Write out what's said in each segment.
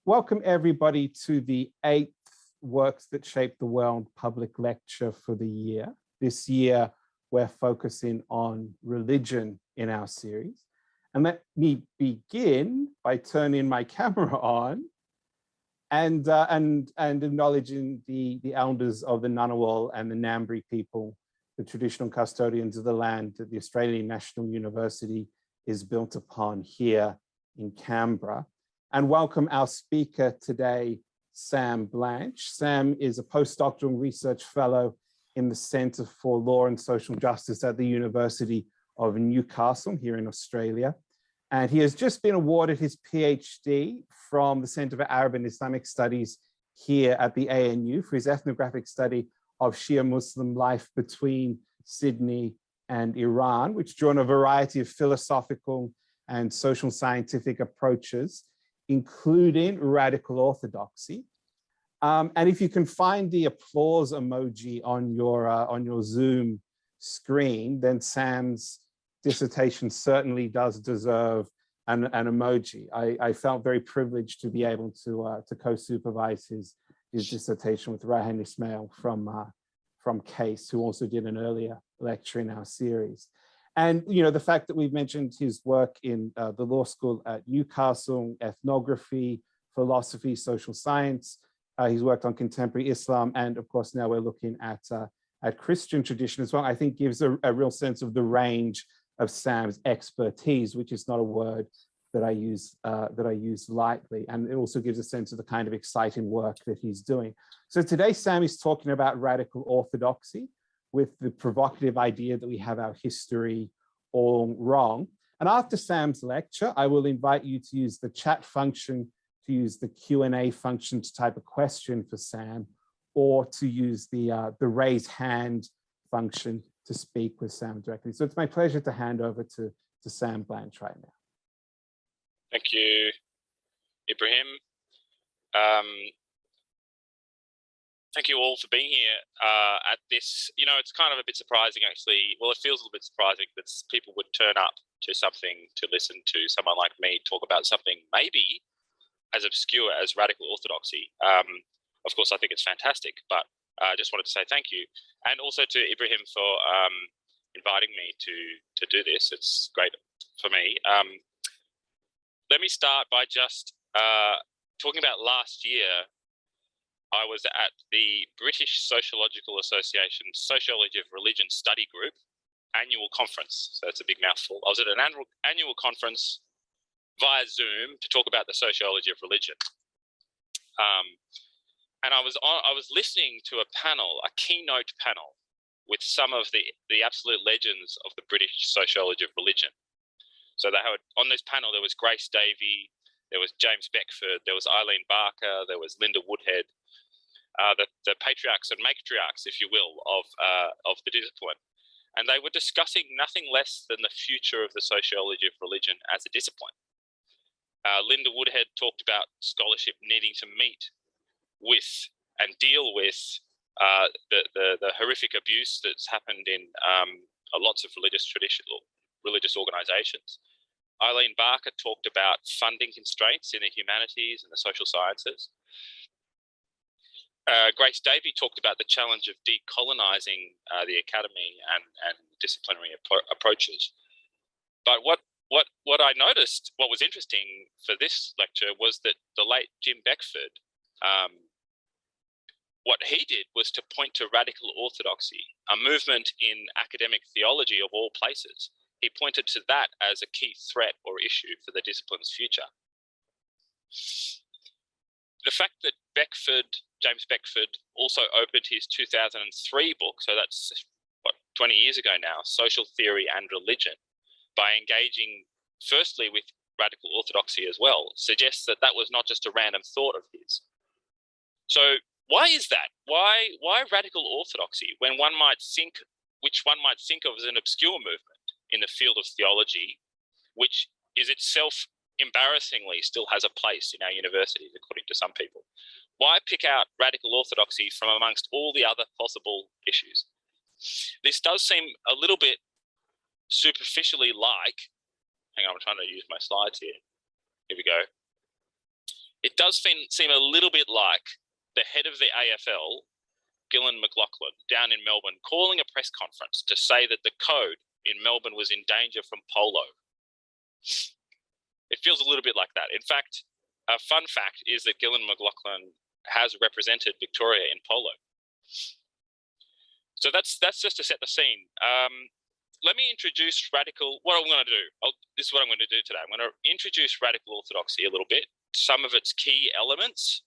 Welcome everybody to the 8th Works That Shape the World public lecture for the year. This year, we're focusing on religion in our series. And let me begin by turning my camera on and acknowledging the elders of the Ngunnawal and the Ngambri people, the traditional custodians of the land that the Australian National University is built upon here in Canberra. And welcome our speaker today, Sam Blanch. Sam is a postdoctoral research fellow in the Centre for Law and Social Justice at the University of Newcastle here in Australia. And he has just been awarded his PhD from the Centre for Arab and Islamic Studies here at the ANU for his ethnographic study of Shia Muslim life between Sydney and Iran, which drew on a variety of philosophical and social scientific approaches, including Radical Orthodoxy. And if you can find the applause emoji on your Zoom screen, then Sam's dissertation certainly does deserve an emoji. I felt very privileged to be able to co-supervise his dissertation with Rahan Ismail from CASE, who also did an earlier lecture in our series. And the fact that we've mentioned his work in the law school at Newcastle, ethnography, philosophy, social science. He's worked on contemporary Islam, and of course now we're looking at Christian tradition as well. I think gives a real sense of the range of Sam's expertise, which is not a word that I use lightly, and it also gives a sense of the kind of exciting work that he's doing. So today Sam is talking about radical orthodoxy, with the provocative idea that we have our history all wrong. And after Sam's lecture, I will invite you to use the chat function, to use the Q&A function to type a question for Sam, or to use the raise hand function to speak with Sam directly. So it's my pleasure to hand over to Sam Blanch right now. Thank you, Ibrahim. Thank you all for being here at this. It's kind of a bit surprising, actually. Well, it feels a little bit surprising that people would turn up to something to listen to someone like me talk about something maybe as obscure as radical orthodoxy. Of course, I think it's fantastic, but I just wanted to say thank you. And also to Ibrahim for inviting me to do this. It's great for me. Let me start by just talking about last year. I was at the British Sociological Association Sociology of Religion Study Group annual conference. So it's a big mouthful. I was at an annual conference via Zoom to talk about the sociology of religion. And I was listening to a panel, a keynote panel, with some of the absolute legends of the British sociology of religion. So they had, on this panel, there was Grace Davey, there was James Beckford, there was Eileen Barker, there was Linda Woodhead, the patriarchs and matriarchs, if you will, of the discipline. And they were discussing nothing less than the future of the sociology of religion as a discipline. Linda Woodhead talked about scholarship needing to meet with and deal with the horrific abuse that's happened in lots of religious organizations. Eileen Barker talked about funding constraints in the humanities and the social sciences. Grace Davey talked about the challenge of decolonizing the academy and disciplinary approaches. But what I noticed, what was interesting for this lecture, was that the late Jim Beckford, what he did was to point to radical orthodoxy, a movement in academic theology of all places. He pointed to that as a key threat or issue for the discipline's future. The fact that James Beckford also opened his 2003 book, so that's 20 years ago now, Social Theory and Religion, by engaging firstly with radical orthodoxy as well, suggests that that was not just a random thought of his. So why is that? Why radical orthodoxy when one might think of as an obscure movement in the field of theology, which is itself embarrassingly still has a place in our universities, according to some people? Why pick out radical orthodoxy from amongst all the other possible issues? This does seem a little bit superficially like, hang on, I'm trying to use my slides here. Here we go. it does seem a little bit like the head of the AFL, Gillan McLachlan, down in Melbourne, calling a press conference to say that the code in Melbourne was in danger from polo. It feels a little bit like that. In fact, a fun fact is that Gillan McLachlan has represented Victoria in polo. So that's just to set the scene. Let me introduce radical. What I'm going to do. This is what I'm going to do today. I'm going to introduce radical orthodoxy a little bit, some of its key elements,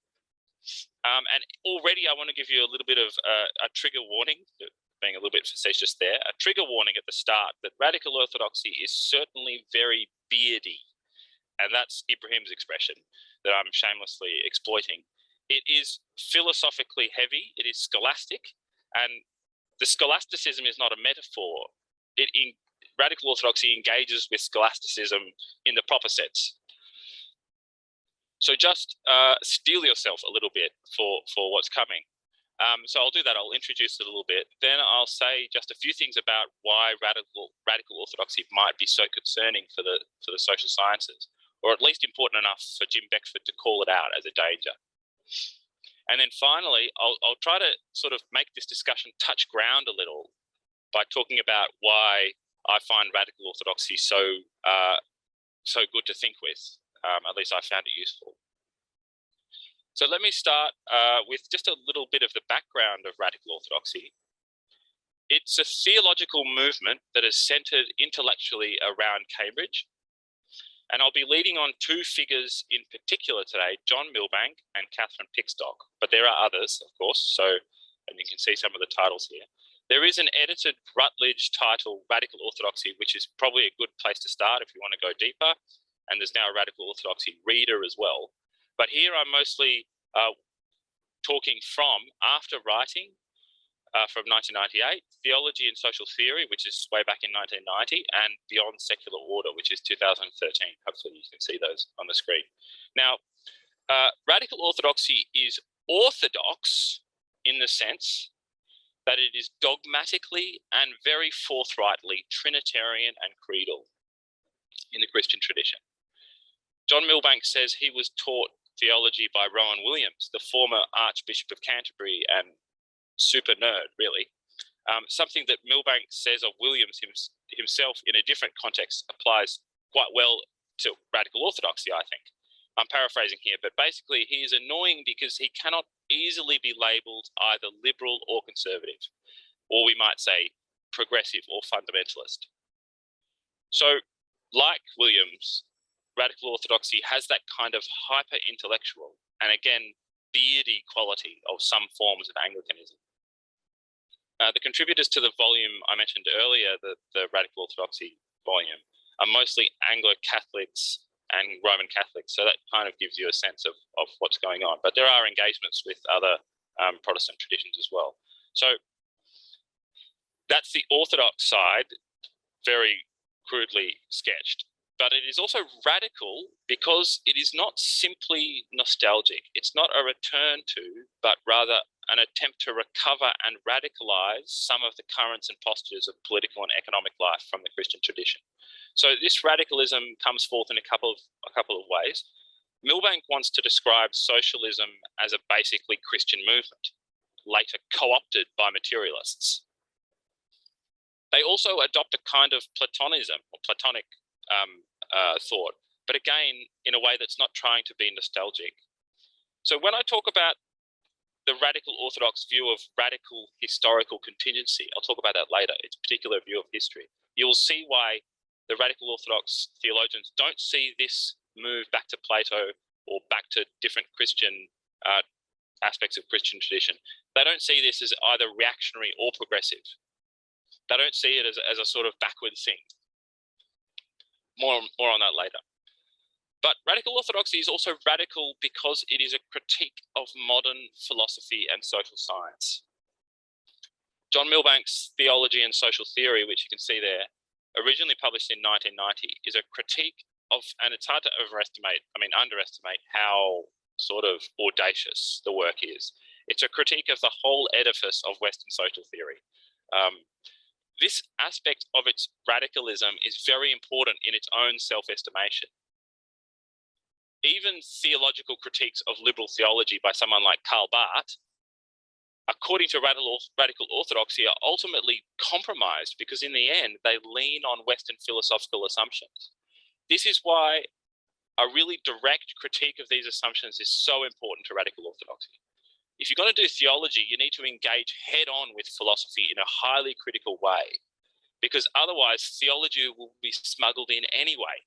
and already I want to give you a little bit of a trigger warning, being a little bit facetious there, a trigger warning at the start that radical orthodoxy is certainly very beardy, and that's Ibrahim's expression that I'm shamelessly exploiting. It is philosophically heavy. It is scholastic, and the scholasticism is not a metaphor. Radical orthodoxy engages with scholasticism in the proper sense. So just steel yourself a little bit for what's coming. So I'll do that. I'll introduce it a little bit. Then I'll say just a few things about why radical orthodoxy might be so concerning for the social sciences, or at least important enough for Jim Beckford to call it out as a danger. And then finally, I'll try to sort of make this discussion touch ground a little by talking about why I find radical orthodoxy so good to think with. At least I found it useful. So let me start with just a little bit of the background of radical orthodoxy. It's a theological movement that is centered intellectually around Cambridge. And I'll be leading on two figures in particular today, John Milbank and Catherine Pickstock. But there are others, of course, and you can see some of the titles here. There is an edited Rutledge title, Radical Orthodoxy, which is probably a good place to start if you want to go deeper. And there's now a Radical Orthodoxy reader as well. But here I'm mostly talking from after writing from 1998, Theology and Social Theory, which is way back in 1990, and Beyond Secular Order, which is 2013. Hopefully you can see those on the screen. Now, Radical Orthodoxy is orthodox in the sense that it is dogmatically and very forthrightly Trinitarian and creedal in the Christian tradition. John Milbank says he was taught theology by Rowan Williams, the former Archbishop of Canterbury and super nerd, really. Something that Milbank says of Williams himself in a different context applies quite well to radical orthodoxy, I think. I'm paraphrasing here, but basically he is annoying because he cannot easily be labelled either liberal or conservative, or we might say progressive or fundamentalist. So, like Williams, radical orthodoxy has that kind of hyper-intellectual and again, beardy quality of some forms of Anglicanism. The contributors to the volume I mentioned earlier, the Radical Orthodoxy volume, are mostly Anglo-Catholics and Roman Catholics. So that kind of gives you a sense of what's going on. But there are engagements with other Protestant traditions as well. So that's the Orthodox side, very crudely sketched. But it is also radical because it is not simply nostalgic. It's not a return to, but rather an attempt to recover and radicalize some of the currents and postures of political and economic life from the Christian tradition. So this radicalism comes forth in a couple of ways. Milbank wants to describe socialism as a basically Christian movement, later co-opted by materialists. They also adopt a kind of Platonism or Platonic thought, but again, in a way that's not trying to be nostalgic. So when I talk about the radical orthodox view of radical historical contingency, I'll talk about that later, its particular view of history, you'll see why the radical orthodox theologians don't see this move back to Plato or back to different Christian aspects of Christian tradition. They don't see this as either reactionary or progressive. They don't see it as a sort of backward thing. More on that later. But radical orthodoxy is also radical because it is a critique of modern philosophy and social science. John Milbank's Theology and Social Theory, which you can see there, originally published in 1990, is a critique of, and it's hard to underestimate how sort of audacious the work is. It's a critique of the whole edifice of Western social theory. This aspect of its radicalism is very important in its own self-estimation. even theological critiques of liberal theology by someone like Karl Barth, according to radical orthodoxy, are ultimately compromised because in the end, they lean on Western philosophical assumptions. This is why a really direct critique of these assumptions is so important to radical orthodoxy. If you're going to do theology, you need to engage head on with philosophy in a highly critical way, because otherwise theology will be smuggled in anyway.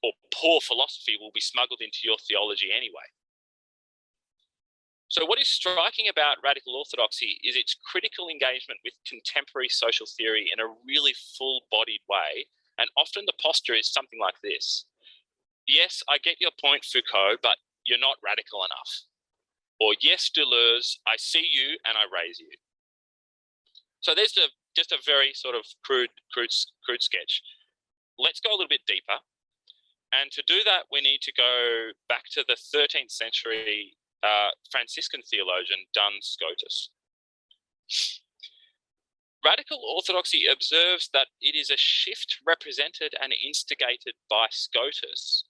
Or poor philosophy will be smuggled into your theology anyway. So what is striking about radical orthodoxy is its critical engagement with contemporary social theory in a really full-bodied way, and often the posture is something like this. Yes, I get your point, Foucault, but you're not radical enough. Or yes, Deleuze, I see you and I raise you. So there's just a very sort of crude sketch. Let's go a little bit deeper. And to do that, we need to go back to the 13th century Franciscan theologian Duns Scotus. Radical orthodoxy observes that it is a shift represented and instigated by Scotus,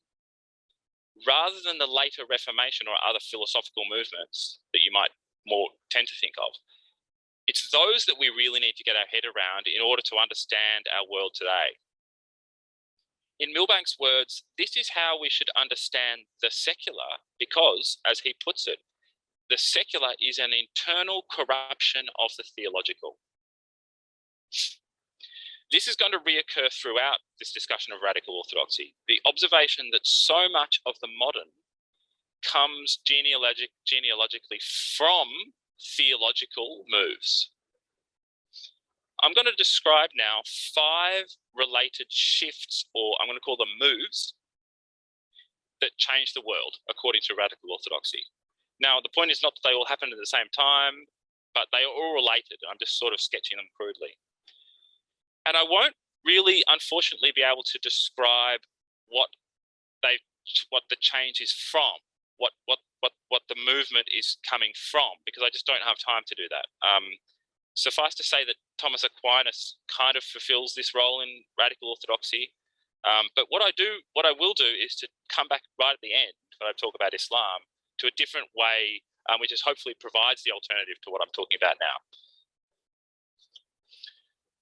rather than the later Reformation or other philosophical movements that you might more tend to think of. It's those that we really need to get our head around in order to understand our world today. In Milbank's words, this is how we should understand the secular because, as he puts it, the secular is an internal corruption of the theological. This is going to reoccur throughout this discussion of radical orthodoxy. The observation that so much of the modern comes genealogically from theological moves. I'm going to describe now 5 related shifts, or I'm going to call them moves, that change the world according to radical orthodoxy. Now, the point is not that they all happen at the same time, but they are all related. I'm just sort of sketching them crudely. And I won't really, unfortunately, be able to describe what the change is from, what the movement is coming from, because I just don't have time to do that. Suffice to say that Thomas Aquinas kind of fulfills this role in radical orthodoxy. But what I will do is to come back right at the end when I talk about Islam to a different way, which is hopefully provides the alternative to what I'm talking about now.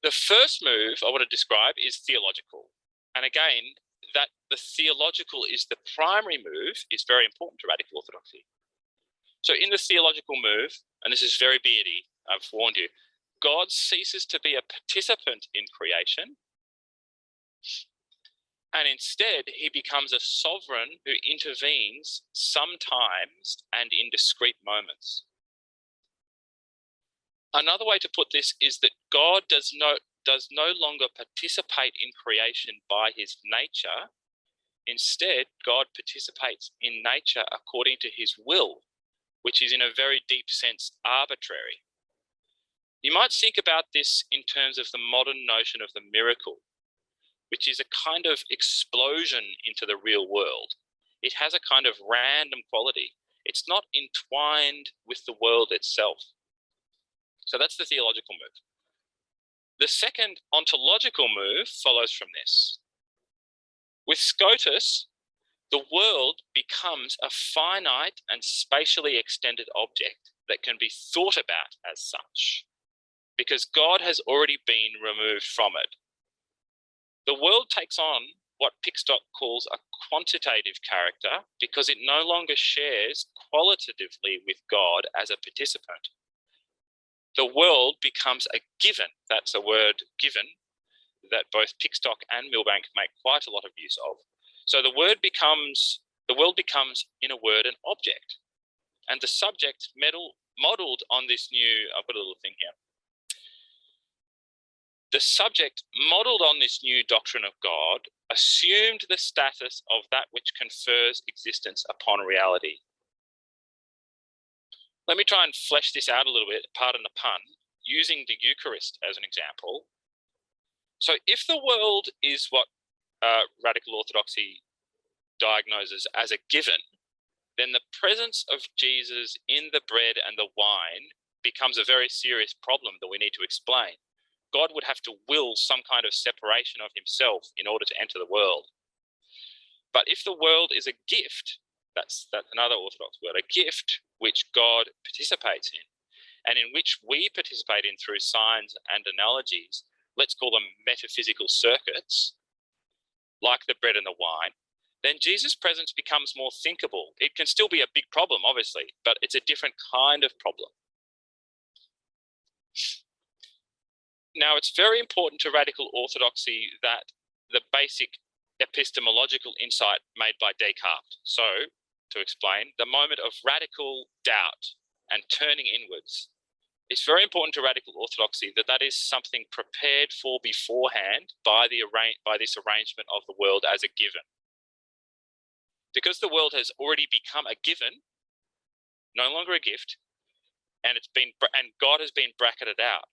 The first move I want to describe is theological. And again, that the theological is the primary move is very important to radical orthodoxy. So in the theological move, and this is very beardy, I've warned you, God ceases to be a participant in creation, and instead he becomes a sovereign who intervenes sometimes and in discrete moments. Another way to put this is that God does no longer participate in creation by his nature. Instead, God participates in nature according to his will, which is in a very deep sense arbitrary. You might think about this in terms of the modern notion of the miracle, which is a kind of explosion into the real world. It has a kind of random quality. It's not entwined with the world itself. So that's the theological move. The second ontological move follows from this. With Scotus, the world becomes a finite and spatially extended object that can be thought about as such, because God has already been removed from it. The world takes on what Pickstock calls a quantitative character because it no longer shares qualitatively with God as a participant. The world becomes a given. That's a word, given, that both Pickstock and Milbank make quite a lot of use of. So the world becomes, in a word, an object. And the subject modeled on this new, I've got a little thing here. The subject modeled on this new doctrine of God assumed the status of that which confers existence upon reality. Let me try and flesh this out a little bit, pardon the pun, using the Eucharist as an example. So if the world is what radical orthodoxy diagnoses as a given, then the presence of Jesus in the bread and the wine becomes a very serious problem that we need to explain. God would have to will some kind of separation of himself in order to enter the world. But if the world is a gift, that's another Orthodox word, a gift which God participates in, and in which we participate in through signs and analogies, let's call them metaphysical circuits, like the bread and the wine, then Jesus' presence becomes more thinkable. It can still be a big problem, obviously, but it's a different kind of problem. Now, it's very important to radical orthodoxy that the basic epistemological insight made by Descartes. So, to explain, the moment of radical doubt and turning inwards, it's very important to radical orthodoxy that that is something prepared for beforehand by this arrangement of the world as a given. Because the world has already become a given, no longer a gift, and God has been bracketed out.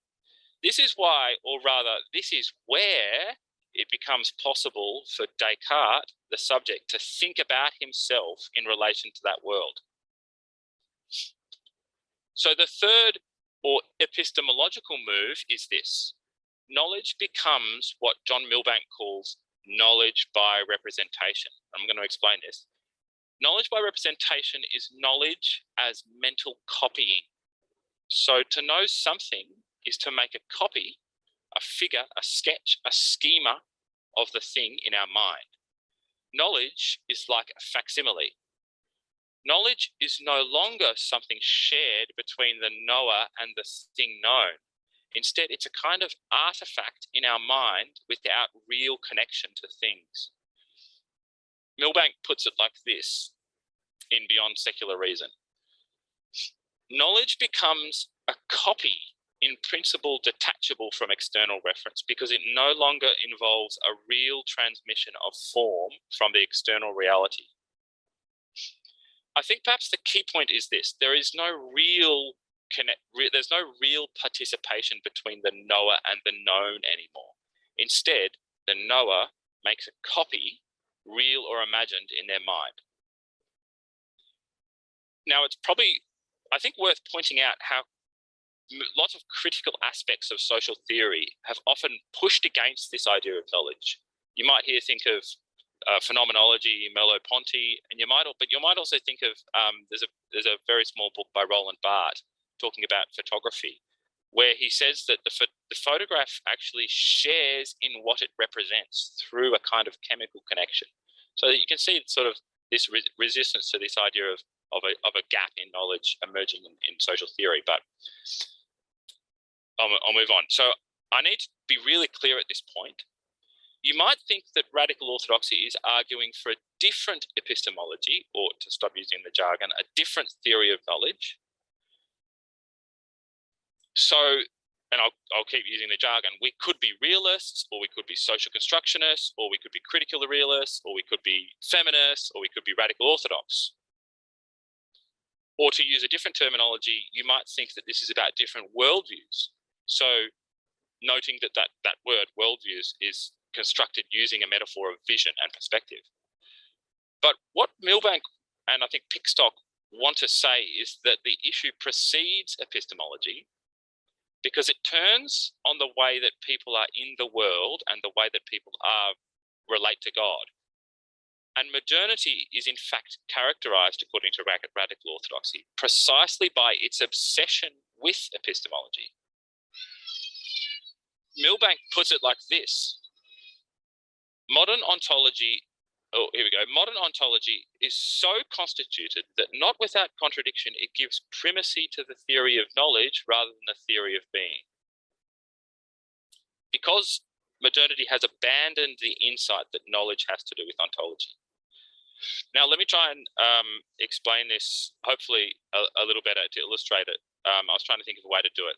This is why, or rather, this is where it becomes possible for Descartes, the subject, to think about himself in relation to that world. So the third, or epistemological move, is this. Knowledge becomes what John Milbank calls knowledge by representation. I'm going to explain this. Knowledge by representation is knowledge as mental copying. So to know something is to make a copy, a figure, a sketch, a schema of the thing in our mind. Knowledge is like a facsimile. Knowledge is no longer something shared between the knower and the thing known. Instead, it's a kind of artifact in our mind without real connection to things. Milbank puts it like this in Beyond Secular Reason. Knowledge becomes a copy, in principle detachable from external reference, because it no longer involves a real transmission of form from the external reality. I think perhaps the key point is this: there's no real participation between the knower and the known anymore. Instead, the knower makes a copy, real or imagined, in their mind. Now, it's probably, I think, worth pointing out how lots of critical aspects of social theory have often pushed against this idea of knowledge. You might think of phenomenology, Merleau-Ponty, and you might also think of there's a very small book by Roland Barthes talking about photography, where he says that the photograph actually shares in what it represents through a kind of chemical connection. So that you can see sort of this resistance to this idea of a gap in knowledge emerging in social theory. But I'll move on. So I need to be really clear at this point. You might think that radical orthodoxy is arguing for a different epistemology, or, to stop using the jargon, a different theory of knowledge. So, and I'll keep using the jargon, we could be realists, or we could be social constructionists, or we could be critical realists, or we could be feminists, or we could be radical orthodox. Or to use a different terminology, you might think that this is about different worldviews. So noting that word worldviews is constructed using a metaphor of vision and perspective. But what Milbank and I think Pickstock want to say is that the issue precedes epistemology because it turns on the way that people are in the world and the way that people relate to God. And modernity is in fact characterized, according to radical orthodoxy, precisely by its obsession with epistemology. Milbank puts it like this. Modern ontology is so constituted that not without contradiction, it gives primacy to the theory of knowledge rather than the theory of being. Because modernity has abandoned the insight that knowledge has to do with ontology. Now, let me try and explain this, hopefully a little better to illustrate it. I was trying to think of a way to do it.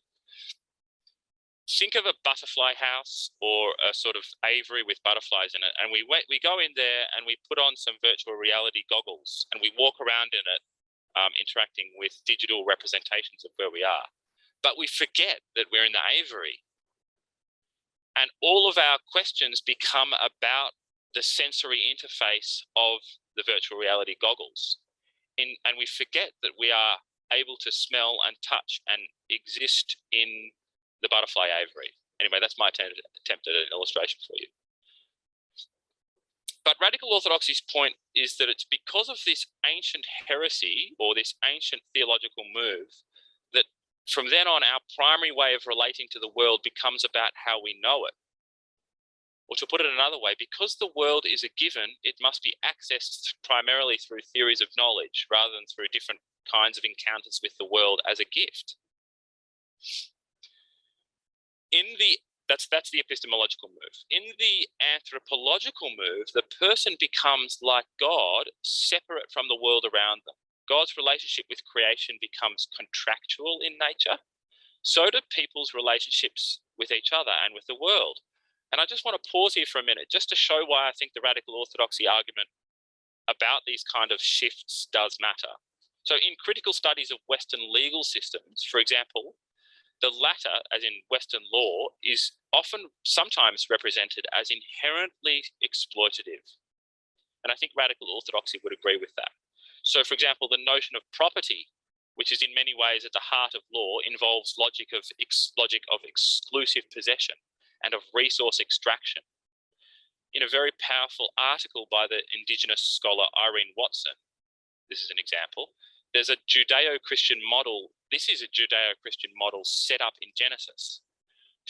Think of a butterfly house or a sort of aviary with butterflies in it, and we go in there and we put on some virtual reality goggles and we walk around in it, interacting with digital representations of where we are. But we forget that we're in the aviary, and all of our questions become about the sensory interface of the virtual reality goggles, and we forget that we are able to smell and touch and exist in the butterfly aviary. Anyway, that's my attempt at an illustration for you. But Radical Orthodoxy's point is that it's because of this ancient heresy or this ancient theological move that from then on our primary way of relating to the world becomes about how we know it. Or to put it another way, because the world is a given, it must be accessed primarily through theories of knowledge rather than through different kinds of encounters with the world as a gift. That's the epistemological move. In the anthropological move, the person becomes like God, separate from the world around them. God's relationship with creation becomes contractual in nature. So do people's relationships with each other and with the world. And I just want to pause here for a minute just to show why I think the Radical Orthodoxy argument about these kind of shifts does matter. So in critical studies of Western legal systems, for example, the latter, as in Western law, is often sometimes represented as inherently exploitative. And I think Radical Orthodoxy would agree with that. So, for example, the notion of property, which is in many ways at the heart of law, involves logic of exclusive possession and of resource extraction. In a very powerful article by the Indigenous scholar Irene Watson, this is an example, there's a Judeo-Christian model. This is a Judeo-Christian model set up in Genesis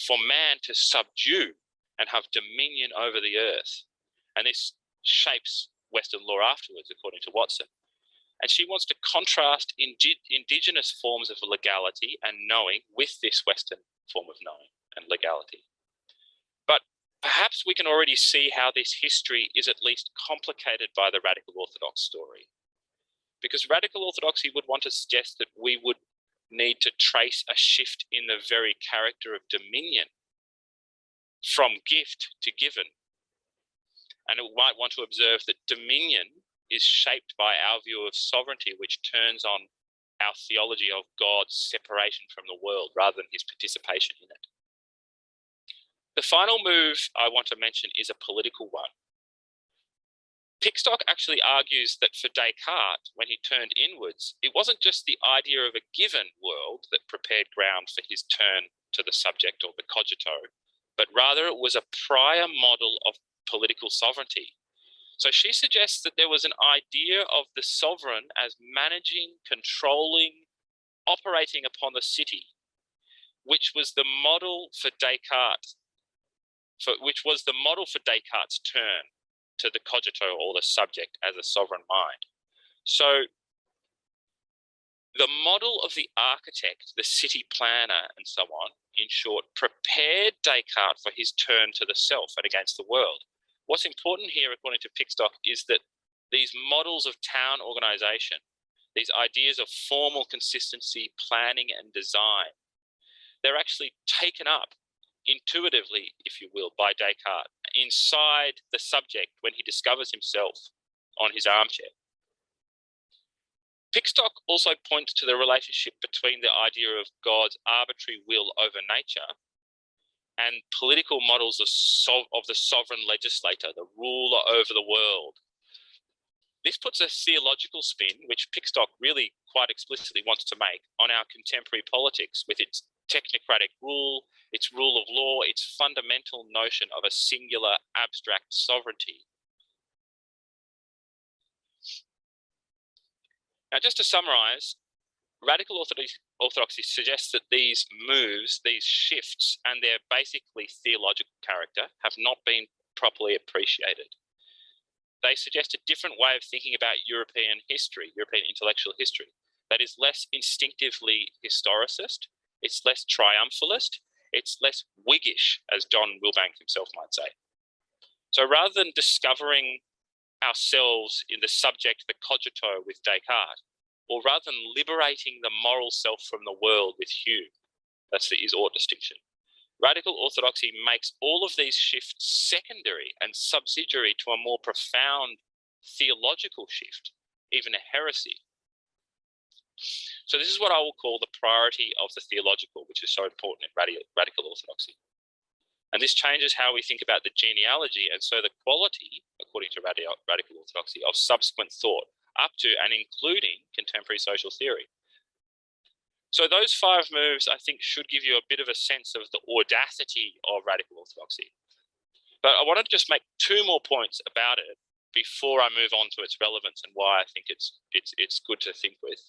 for man to subdue and have dominion over the earth. And this shapes Western law afterwards, according to Watson. And she wants to contrast indigenous forms of legality and knowing with this Western form of knowing and legality. But perhaps we can already see how this history is at least complicated by the Radical Orthodox story. Because Radical Orthodoxy would want to suggest that we would need to trace a shift in the very character of dominion from gift to given. And it might want to observe that dominion is shaped by our view of sovereignty, which turns on our theology of God's separation from the world rather than his participation in it. The final move I want to mention is a political one. Pickstock actually argues that for Descartes, when he turned inwards, it wasn't just the idea of a given world that prepared ground for his turn to the subject or the cogito, but rather it was a prior model of political sovereignty. So she suggests that there was an idea of the sovereign as managing, controlling, operating upon the city, which was the model for Descartes, turn to the cogito or the subject as a sovereign mind. So the model of the architect, the city planner and so on, in short, prepared Descartes for his turn to the self and against the world. What's important here, according to Pickstock, is that these models of town organization, these ideas of formal consistency, planning and design, they're actually taken up intuitively, if you will, by Descartes inside the subject when he discovers himself on his armchair. Pickstock also points to the relationship between the idea of God's arbitrary will over nature and political models of the sovereign legislator, the ruler over the world. This puts a theological spin, which Pickstock really quite explicitly wants to make, on our contemporary politics with its technocratic rule, its rule of law, its fundamental notion of a singular abstract sovereignty. Now, just to summarize, Radical Orthodoxy suggests that these moves, these shifts, and their basically theological character have not been properly appreciated. They suggest a different way of thinking about European history, European intellectual history, that is less instinctively historicist, it's less triumphalist, it's less Whiggish, as John Wilbank himself might say. So rather than discovering ourselves in the subject, the cogito with Descartes, or rather than liberating the moral self from the world with Hume, that's the is-ought distinction, Radical Orthodoxy makes all of these shifts secondary and subsidiary to a more profound theological shift, even a heresy. So this is what I will call the priority of the theological, which is so important in Radical Orthodoxy. And this changes how we think about the genealogy and so the quality, according to Radical Orthodoxy, of subsequent thought up to and including contemporary social theory. So those 5 moves, I think, should give you a bit of a sense of the audacity of Radical Orthodoxy. But I want to just make 2 more points about it before I move on to its relevance and why I think it's good to think with.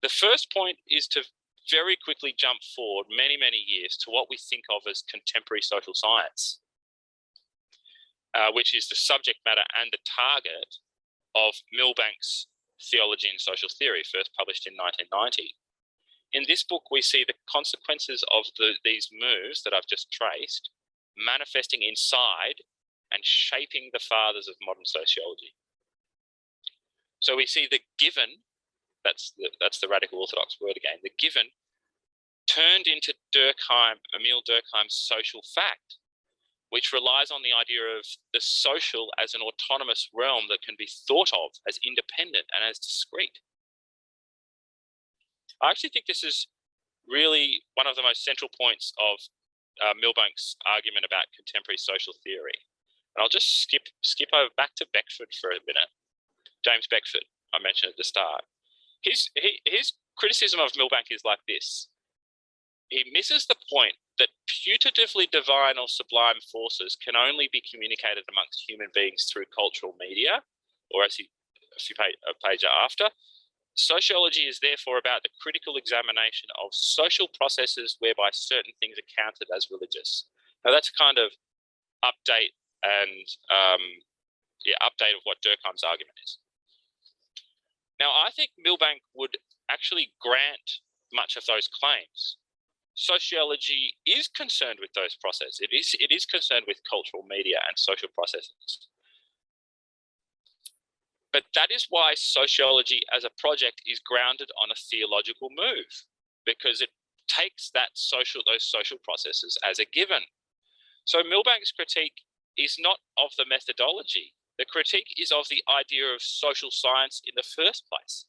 The first point is to very quickly jump forward many, many years to what we think of as contemporary social science, which is the subject matter and the target of Milbank's Theology and Social Theory, first published in 1990. In this book, we see the consequences of these moves that I've just traced manifesting inside and shaping the fathers of modern sociology. So we see the given, that's the Radical Orthodox word again, the given turned into Emile Durkheim's social fact, which relies on the idea of the social as an autonomous realm that can be thought of as independent and as discrete. I actually think this is really one of the most central points of Milbank's argument about contemporary social theory. And I'll just skip over back to Beckford for a minute. James Beckford, I mentioned at the start. His criticism of Milbank is like this. He misses the point that putatively divine or sublime forces can only be communicated amongst human beings through cultural media, or as a page after. Sociology is therefore about the critical examination of social processes whereby certain things are counted as religious. Now that's a kind of update of what Durkheim's argument is. Now I think Milbank would actually grant much of those claims. Sociology is concerned with those processes. It is concerned with cultural media and social processes. But that is why sociology as a project is grounded on a theological move, because it takes those social processes as a given. So Milbank's critique is not of the methodology. The critique is of the idea of social science in the first place.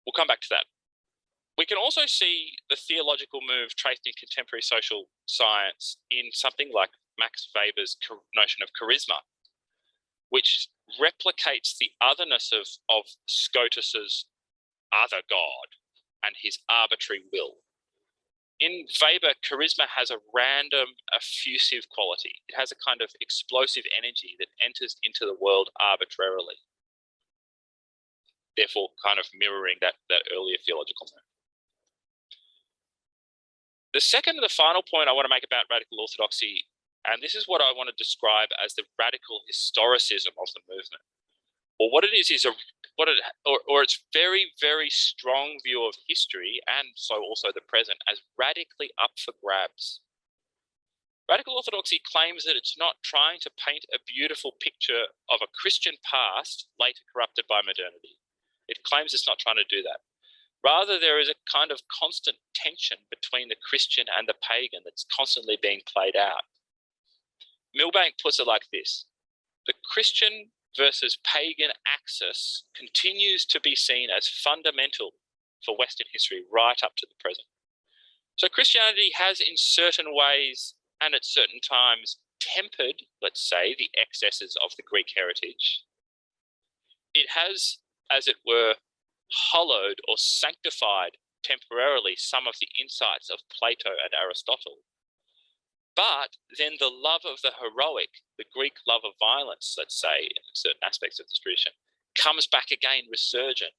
We'll come back to that. We can also see the theological move traced in contemporary social science in something like Max Weber's notion of charisma, which replicates the otherness of Scotus's other God and his arbitrary will. In Weber, charisma has a random, effusive quality. It has a kind of explosive energy that enters into the world arbitrarily, therefore kind of mirroring that earlier theological move. The second and the final point I want to make about Radical Orthodoxy, and this is what I want to describe as the radical historicism of the movement, or what it is its very, very strong view of history and so also the present as radically up for grabs. Radical Orthodoxy claims that it's not trying to paint a beautiful picture of a Christian past later corrupted by modernity. It claims it's not trying to do that. Rather, there is a kind of constant tension between the Christian and the pagan that's constantly being played out. Milbank puts it like this: the Christian versus pagan axis continues to be seen as fundamental for Western history right up to the present. So Christianity has in certain ways and at certain times tempered, let's say, the excesses of the Greek heritage. It has, as it were, hollowed or sanctified temporarily some of the insights of Plato and Aristotle. But then the love of the heroic, the Greek love of violence, let's say, in certain aspects of this tradition, comes back again resurgent.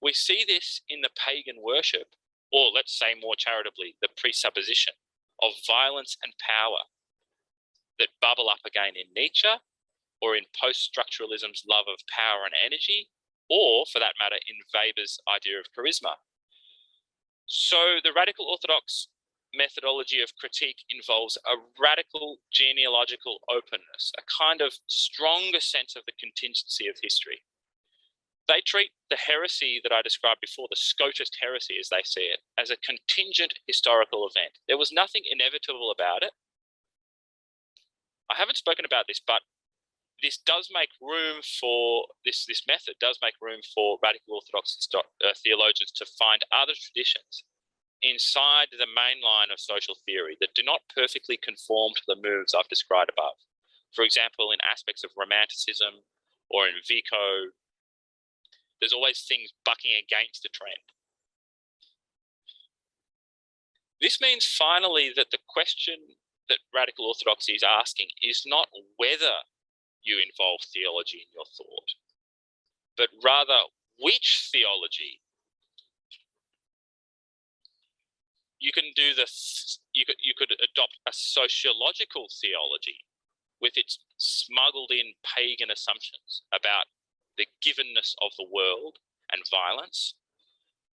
We see this in the pagan worship, or let's say more charitably, the presupposition of violence and power that bubble up again in Nietzsche, or in post-structuralism's love of power and energy, or for that matter, in Weber's idea of charisma. So the Radical Orthodox methodology of critique involves a radical genealogical openness, a kind of stronger sense of the contingency of history. They treat the heresy that I described before, the Scotist heresy as they see it, as a contingent historical event. There was nothing inevitable about it. I haven't spoken about this, but this does make room for, this method does make room for Radical Orthodox theologians to find other traditions inside the main line of social theory that do not perfectly conform to the moves I've described above. For example, in aspects of Romanticism or in Vico, there's always things bucking against the trend. This means finally that the question that Radical Orthodoxy is asking is not whether you involve theology in your thought, but rather which theology. You can do this. You could adopt a sociological theology with its smuggled in pagan assumptions about the givenness of the world and violence,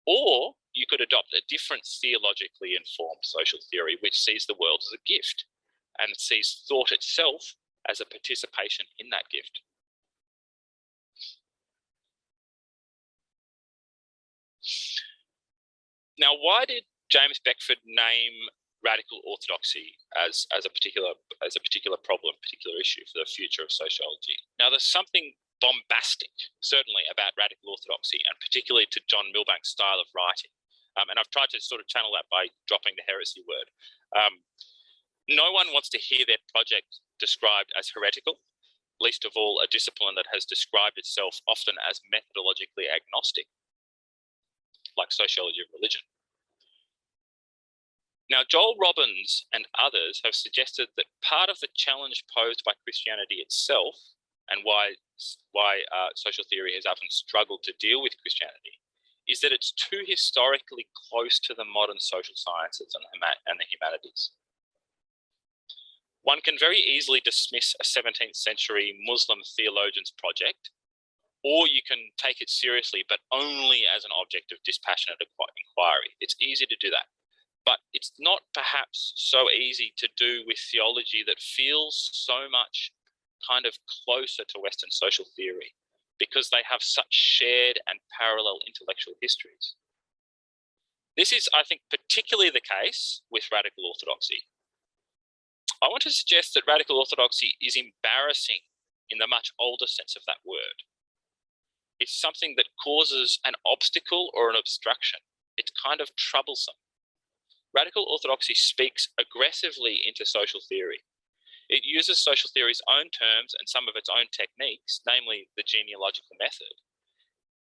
or you could adopt a different theologically informed social theory which sees the world as a gift and sees thought itself as a participation in that gift. Now, why did James Beckford name Radical Orthodoxy as a particular problem, particular issue for the future of sociology? Now, there's something bombastic, certainly, about Radical Orthodoxy, and particularly to John Milbank's style of writing. And I've tried to sort of channel that by dropping the heresy word. No one wants to hear their project described as heretical, least of all a discipline that has described itself often as methodologically agnostic, like sociology of religion. Now, Joel Robbins and others have suggested that part of the challenge posed by Christianity itself, and why social theory has often struggled to deal with Christianity, is that it's too historically close to the modern social sciences and the humanities. One can very easily dismiss a 17th century Muslim theologian's project, or you can take it seriously, but only as an object of dispassionate inquiry. It's easy to do that. But it's not perhaps so easy to do with theology that feels so much kind of closer to Western social theory, because they have such shared and parallel intellectual histories. This is, I think, particularly the case with Radical Orthodoxy. I want to suggest that Radical Orthodoxy is embarrassing in the much older sense of that word. It's something that causes an obstacle or an obstruction. It's kind of troublesome. Radical Orthodoxy speaks aggressively into social theory. It uses social theory's own terms and some of its own techniques, namely the genealogical method,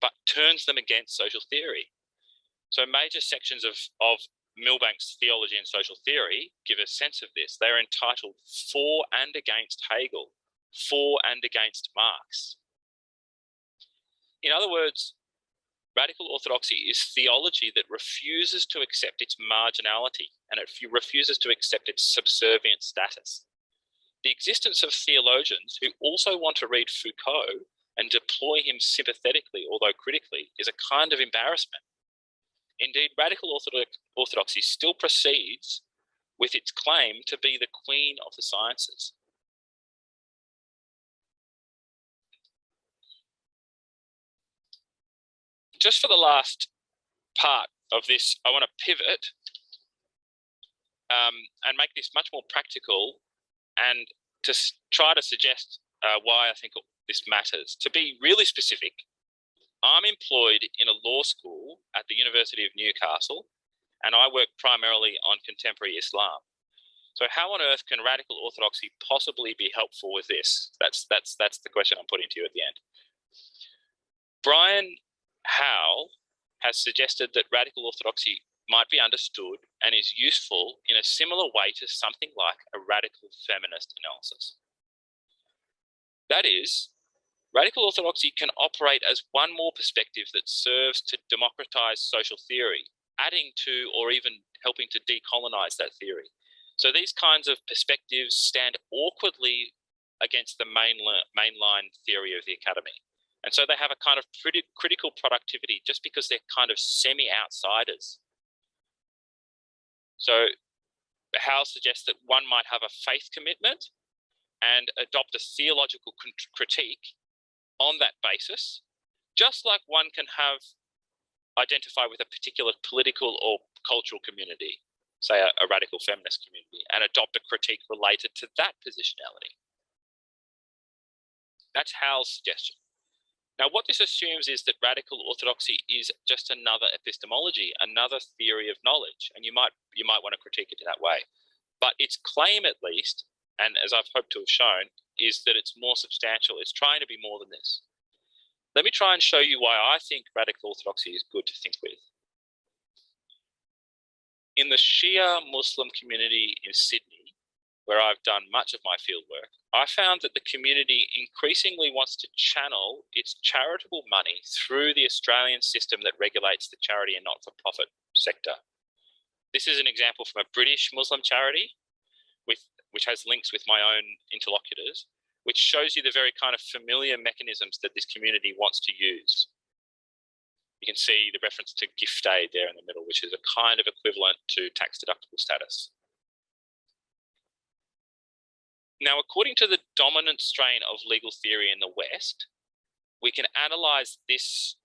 but turns them against social theory. So major sections of Milbank's Theology and Social Theory give a sense of this. They're entitled For and Against Hegel, For and Against Marx. In other words, Radical Orthodoxy is theology that refuses to accept its marginality, and it refuses to accept its subservient status. The existence of theologians who also want to read Foucault and deploy him sympathetically, although critically, is a kind of embarrassment. Indeed, Radical Orthodoxy still proceeds with its claim to be the queen of the sciences. Just for the last part of this, I want to pivot and make this much more practical and to try to suggest why I think this matters. To be really specific, I'm employed in a law school at the University of Newcastle, and I work primarily on contemporary Islam. So how on earth can Radical Orthodoxy possibly be helpful with this? That's the question I'm putting to you at the end. Brian Howe has suggested that Radical Orthodoxy might be understood and is useful in a similar way to something like a radical feminist analysis. That is, Radical Orthodoxy can operate as one more perspective that serves to democratize social theory, adding to or even helping to decolonize that theory. So these kinds of perspectives stand awkwardly against the mainline theory of the academy. And so they have a kind of critical productivity just because they're kind of semi-outsiders. So Howe suggests that one might have a faith commitment and adopt a theological critique on that basis, just like one can identify with a particular political or cultural community, say a radical feminist community, and adopt a critique related to that positionality. That's Howe's suggestion. Now, what this assumes is that Radical Orthodoxy is just another epistemology, another theory of knowledge, and you might want to critique it in that way. But its claim, at least, and as I've hoped to have shown, is that it's more substantial. It's trying to be more than this. Let me try and show you why I think Radical Orthodoxy is good to think with. In the Shia Muslim community in Sydney, where I've done much of my fieldwork, I found that the community increasingly wants to channel its charitable money through the Australian system that regulates the charity and not-for-profit sector. This is an example from a British Muslim charity, which has links with my own interlocutors, which shows you the very kind of familiar mechanisms that this community wants to use. You can see the reference to gift aid there in the middle, which is a kind of equivalent to tax-deductible status. Now, according to the dominant strain of legal theory in the West, we can analyse this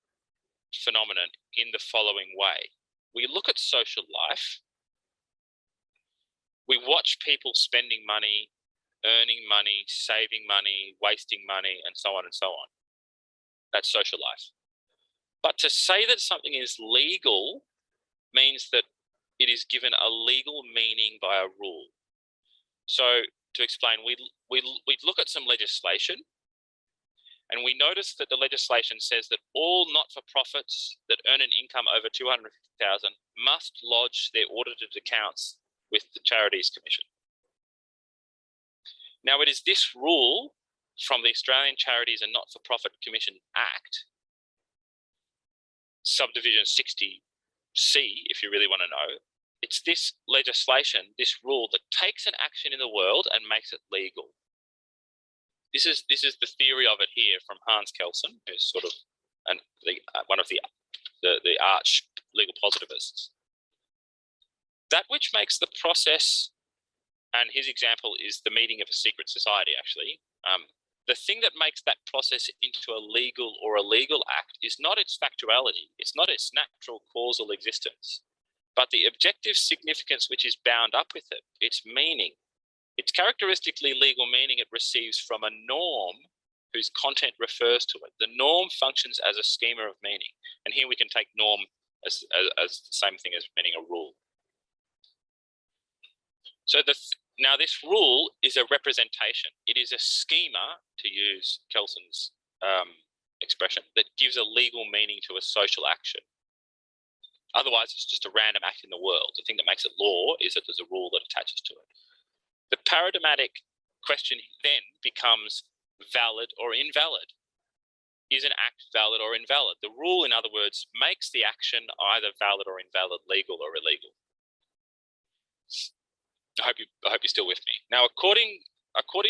phenomenon in the following way. We look at social life, we watch people spending money, earning money, saving money, wasting money, and so on and so on. That's social life. But to say that something is legal means that it is given a legal meaning by a rule. So to explain, we look at some legislation, and we notice that the legislation says that all not-for-profits that earn an income over $250,000 must lodge their audited accounts with the Charities Commission. Now, it is this rule from the Australian Charities and Not-for-Profit Commission Act, subdivision 60C, if you really want to know. It's this legislation, this rule that takes an action in the world and makes it legal. This is the theory of it here from Hans Kelsen, who's sort of one of the arch legal positivists. That which makes the process, and his example is the meeting of a secret society, actually. The thing that makes that process into a legal or illegal act is not its factuality, it's not its natural causal existence, but the objective significance which is bound up with it, its meaning. Its characteristically legal meaning it receives from a norm whose content refers to it. The norm functions as a schema of meaning. And here we can take norm as the same thing as meaning a rule. So now this rule is a representation. It is a schema, to use Kelsen's expression, that gives a legal meaning to a social action. Otherwise, it's just a random act in the world. The thing that makes it law is that there's a rule that attaches to it. The paradigmatic question then becomes valid or invalid. Is an act valid or invalid? The rule, in other words, makes the action either valid or invalid, legal or illegal. I hope you're still with me. Now, according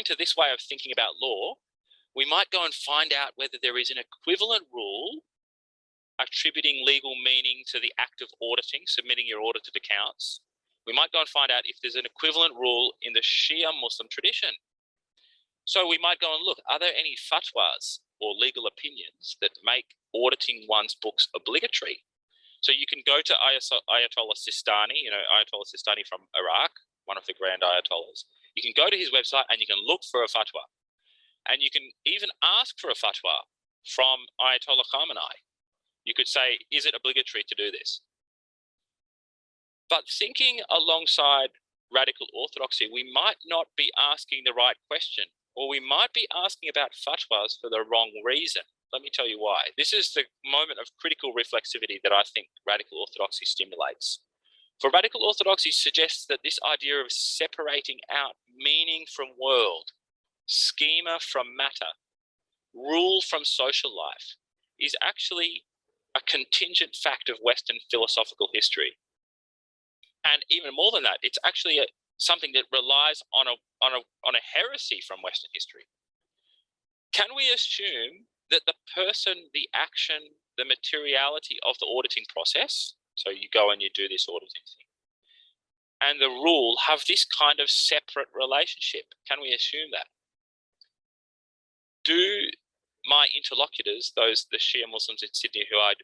to this way of thinking about law, we might go and find out whether there is an equivalent rule attributing legal meaning to the act of auditing, submitting your audited accounts. We might go and find out if there's an equivalent rule in the Shia Muslim tradition. So we might go and look, are there any fatwas or legal opinions that make auditing one's books obligatory? So you can go to Ayatollah Sistani, Ayatollah Sistani from Iraq, one of the grand ayatollahs. You can go to his website and you can look for a fatwa. And you can even ask for a fatwa from Ayatollah Khamenei. You could say, is it obligatory to do this? But thinking alongside radical orthodoxy, we might not be asking the right question, or we might be asking about fatwas for the wrong reason. Let me tell you why. This is the moment of critical reflexivity that I think radical orthodoxy stimulates. For radical orthodoxy suggests that this idea of separating out meaning from world, schema from matter, rule from social life, is actually a contingent fact of Western philosophical history. And even more than that, it's actually something that relies on a heresy from Western history. Can we assume that the person, the action, the materiality of the auditing process, so you go and you do this auditing thing, and the rule have this kind of separate relationship? Can we assume that? Do my interlocutors, the Shia Muslims in Sydney who I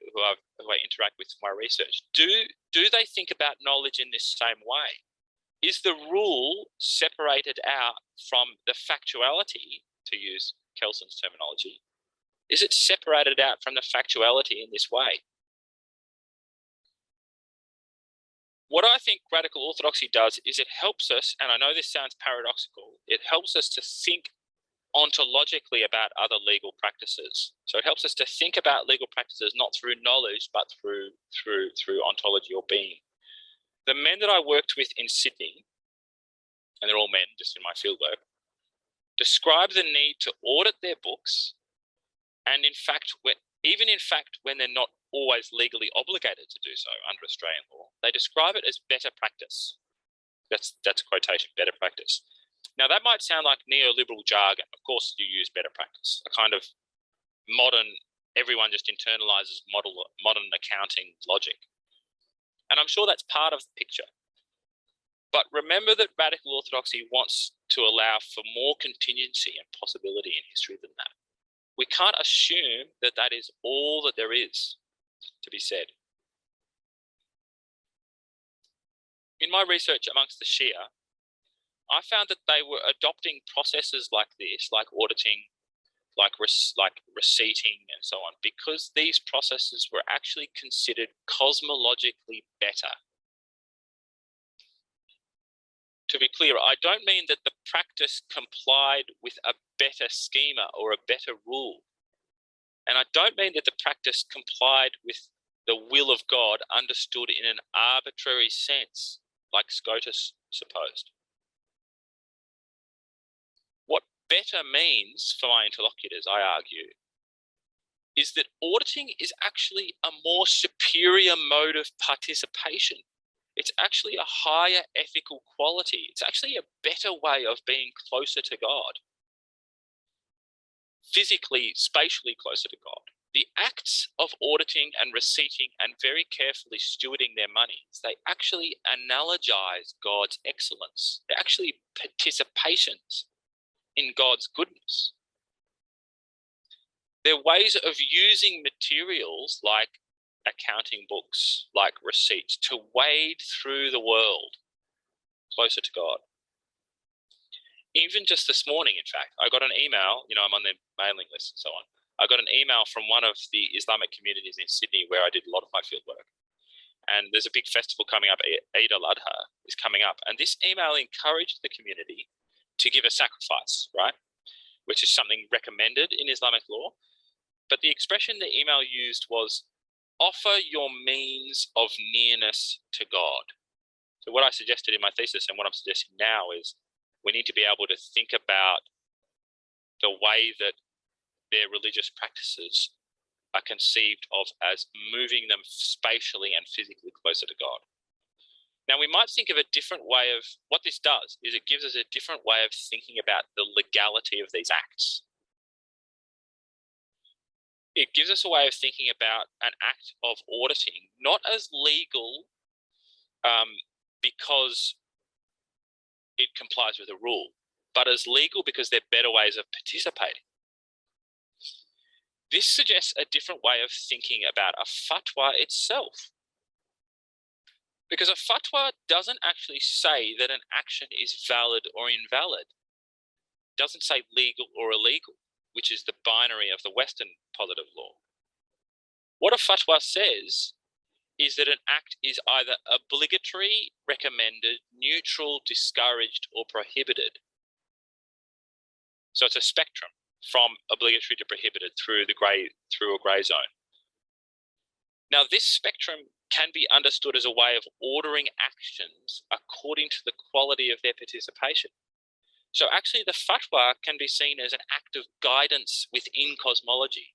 interact with for my research, do they think about knowledge in this same way? Is the rule separated out from the factuality, to use Kelsen's terminology? Is it separated out from the factuality in this way? What I think radical orthodoxy does is it helps us, and I know this sounds paradoxical, it helps us to think ontologically about other legal practices. So it helps us to think about legal practices not through knowledge, but through ontology or being. The men that I worked with in Sydney and they're all men just in my fieldwork, describe the need to audit their books, and even in fact when they're not always legally obligated to do so under Australian law, they describe it as better practice. That's a quotation, better practice. Now that might sound like neoliberal jargon. Of course you use better practice, a kind of modern, everyone just internalizes modern accounting logic. And I'm sure that's part of the picture. But remember that Radical Orthodoxy wants to allow for more contingency and possibility in history than that. We can't assume that that is all that there is to be said. In my research amongst the Shia, I found that they were adopting processes like this, like auditing, like receipting and so on, because these processes were actually considered cosmologically better. To be clear, I don't mean that the practice complied with a better schema or a better rule. And I don't mean that the practice complied with the will of God understood in an arbitrary sense, like Scotus supposed. What better means for my interlocutors, I argue, is that auditing is actually a more superior mode of participation. It's actually a higher ethical quality. It's actually a better way of being closer to God. Physically, spatially closer to God. The acts of auditing and receipting and very carefully stewarding their monies, they actually analogize God's excellence. They're actually participations in God's goodness. They're ways of using materials like accounting books, like receipts, to wade through the world closer to God. Even just this morning, in fact, I got an email, I'm on their mailing list and so on. I got an email from one of the Islamic communities in Sydney where I did a lot of my fieldwork. And there's a big festival coming up, Eid al-Adha is coming up. And this email encouraged the community to give a sacrifice, right? Which is something recommended in Islamic law. But the expression the email used was, offer your means of nearness to God. So what I suggested in my thesis and what I'm suggesting now is we need to be able to think about the way that their religious practices are conceived of as moving them spatially and physically closer to God. Now, we might think of a different way of, what this does is it gives us a different way of thinking about the legality of these acts. It gives us a way of thinking about an act of auditing, not as legal because it complies with a rule, but as legal because they're better ways of participating. This suggests a different way of thinking about a fatwa itself. Because a fatwa doesn't actually say that an action is valid or invalid. It doesn't say legal or illegal, which is the binary of the Western positive law. What a fatwa says is that an act is either obligatory, recommended, neutral, discouraged, or prohibited. So it's a spectrum from obligatory to prohibited through a grey zone. Now, this spectrum can be understood as a way of ordering actions according to the quality of their participation. So actually the fatwa can be seen as an act of guidance within cosmology.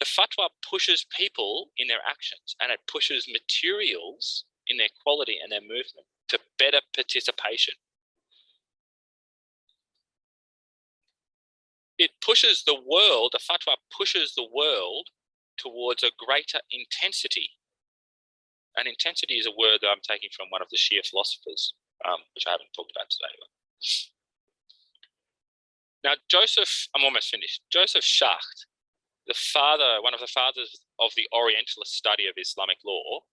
The fatwa pushes people in their actions, and it pushes materials in their quality and their movement to better participation. It pushes the world, the fatwa pushes the world towards a greater intensity. And intensity is a word that I'm taking from one of the Shia philosophers, which I haven't talked about today. Now, I'm almost finished. Joseph Schacht, one of the fathers of the Orientalist study of Islamic law,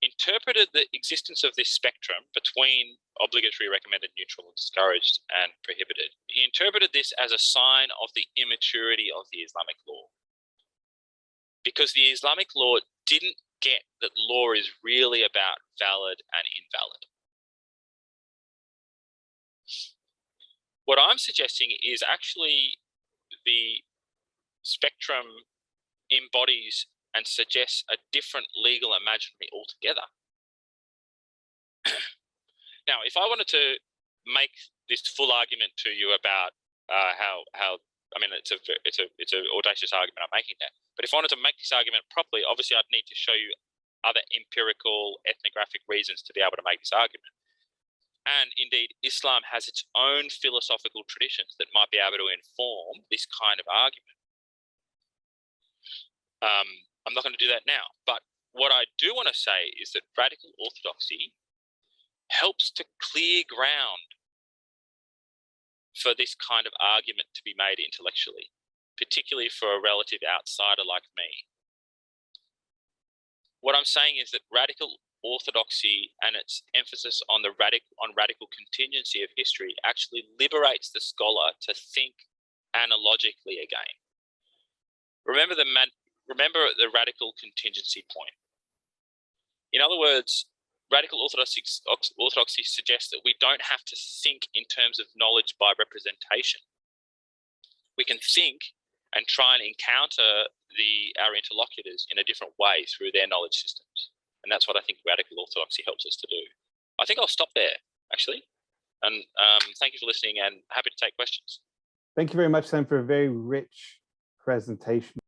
interpreted the existence of this spectrum between obligatory, recommended, neutral, discouraged, and prohibited. He interpreted this as a sign of the immaturity of the Islamic law. Because the Islamic law didn't get that law is really about valid and invalid. What I'm suggesting is actually the spectrum embodies and suggests a different legal imaginary altogether. Now, if I wanted to make this full argument to you about how I mean, it's an audacious argument I'm making there. But if I wanted to make this argument properly, obviously I'd need to show you other empirical ethnographic reasons to be able to make this argument. And indeed, Islam has its own philosophical traditions that might be able to inform this kind of argument. I'm not going to do that now, but what I do want to say is that radical orthodoxy helps to clear ground for this kind of argument to be made intellectually, particularly for a relative outsider like me. What I'm saying is that radical orthodoxy and its emphasis on the radical contingency of history actually liberates the scholar to think analogically again. Remember the radical contingency point. In other words, radical orthodoxy suggests that we don't have to think in terms of knowledge by representation. We can think and try and encounter our interlocutors in a different way through their knowledge systems. And that's what I think radical orthodoxy helps us to do. I think I'll stop there, actually. And thank you for listening, and happy to take questions. Thank you very much, Sam, for a very rich presentation.